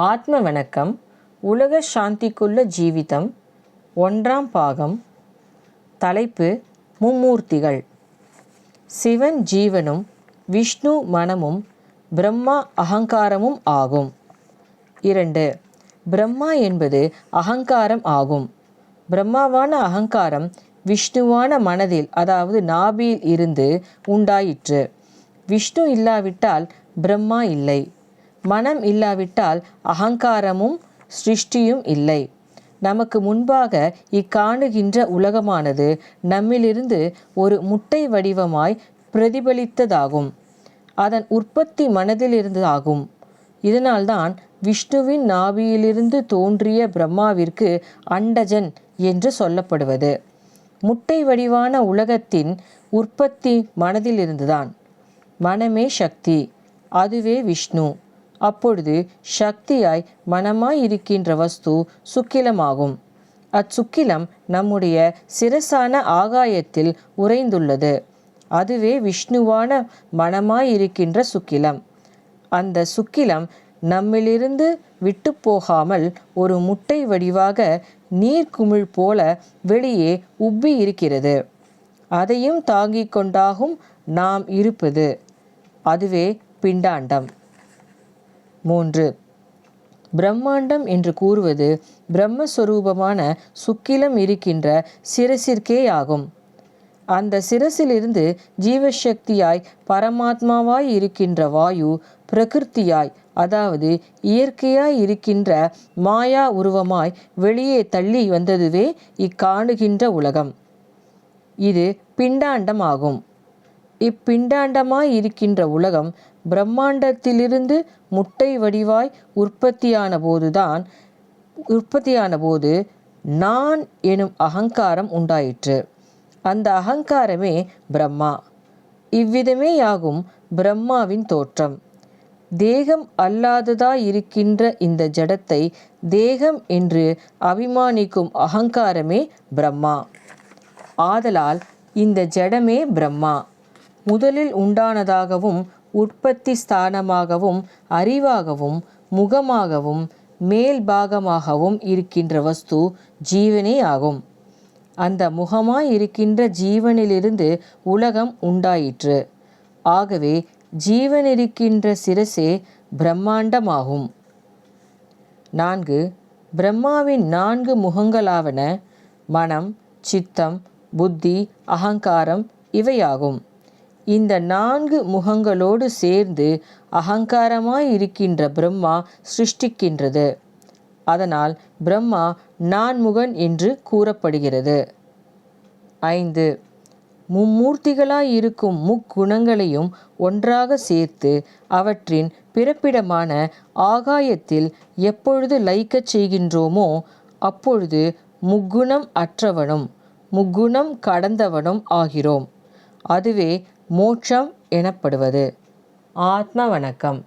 ஆத்ம வணக்கம். உலக சாந்திக்குள்ள ஜீவிதம் 1ஆம் பாகம். தலைப்பு மும்மூர்த்திகள். சிவன் ஜீவனும், விஷ்ணு மனமும், பிரம்மா அகங்காரமும் ஆகும். 2. பிரம்மா என்பது அகங்காரம் ஆகும். பிரம்மாவான அகங்காரம் விஷ்ணுவான மனதில், அதாவது நாபியில் இருந்து உண்டாயிற்று. விஷ்ணு இல்லாவிட்டால் பிரம்மா இல்லை. மனம் இல்லாவிட்டால் அகங்காரமும் சிருஷ்டியும் இல்லை. நமக்கு முன்பாக இக்காணுகின்ற உலகமானது நம்மிலிருந்து ஒரு முட்டை வடிவமாய் பிரதிபலித்ததாகும். அதன் உற்பத்தி மனதிலிருந்து ஆகும். இதனால்தான் விஷ்ணுவின் நாபியிலிருந்து தோன்றிய பிரம்மாவிற்கு அண்டஜன் என்று சொல்லப்படுவது. முட்டை வடிவான உலகத்தின் உற்பத்தி மனதிலிருந்துதான். மனமே சக்தி, அதுவே விஷ்ணு. அப்பொழுது சக்தியாய் மனமாய் இருக்கின்ற வஸ்து சுக்கிலமாகும். அச்சுக்கிலம் நம்முடைய சிரசான ஆகாயத்தில் உறைந்துள்ளது. அதுவே விஷ்ணுவான மனமாய் இருக்கின்ற சுக்கிலம். அந்த சுக்கிலம் நம்மிலிருந்து விட்டு போகாமல் ஒரு முட்டை வடிவாக நீர்க்குமிழ் போல வெளியே உப்பி இருக்கிறது. அதையும் தாங்கிக் கொண்டாகும் நாம் இருப்பது. அதுவே பிண்டாண்டம். 3. பிரம்மாண்டம் என்று கூறுவது பிரம்மஸ்வரூபமான சுக்கிலம் இருக்கின்ற சிரசிற்கே ஆகும். அந்த சிரசிலிருந்து ஜீவசக்தியாய் பரமாத்மாவாய் இருக்கின்ற வாயு பிரகிருத்தியாய், அதாவது இயற்கையாய் இருக்கின்ற மாயா உருவமாய் வெளியே தள்ளி வந்ததுவே இக்காணுகின்ற உலகம். இது பிண்டாண்டம் ஆகும். இப்பிண்டாண்டமாய் இருக்கின்ற உலகம் பிரம்மாண்டத்திலிருந்து முட்டை வடிவாய் உற்பத்தியான போது நான் எனும் அகங்காரம் உண்டாயிற்று. அந்த அகங்காரமே பிரம்மா. இவ்விதமேயாகும் பிரம்மாவின் தோற்றம். தேகம் அல்லாததாயிருக்கின்ற இந்த ஜடத்தை தேகம் என்று அபிமானிக்கும் அகங்காரமே பிரம்மா. ஆதலால் இந்த ஜடமே பிரம்மா. முதலில் உண்டானதாகவும் உற்பத்தி ஸ்தானமாகவும் அறிவாகவும் முகமாகவும் மேல் பாகமாகவும் இருக்கின்ற வஸ்து ஜீவனே ஆகும். அந்த முகமாய் இருக்கின்ற ஜீவனிலிருந்து உலகம் உண்டாயிற்று. ஆகவே ஜீவனிருக்கின்ற சிரசே பிரம்மாண்டமாகும். 4. பிரம்மாவின் 4 முகங்களாவன மனம், சித்தம், புத்தி, அகங்காரம் இவையாகும். இந்த 4 முகங்களோடு சேர்ந்து அகங்காரமாய் இருக்கின்ற பிரம்மா சிருஷ்டிக்கின்றது. அதனால் பிரம்மா நான்முகன் என்று கூறப்படுகிறது. 5. மும்மூர்த்திகளாய் இருக்கும் முக்குணங்களையும் ஒன்றாக சேர்த்து அவற்றின் பிறப்பிடமான ஆகாயத்தில் எப்பொழுது லயிக்கச் செய்கின்றோமோ அப்பொழுது முக்குணம் அற்றவனும் முக்குணம் கடந்தவனும் ஆகிறோம். அதுவே மோட்சம் எனப்படுவது. ஆத்ம வணக்கம்.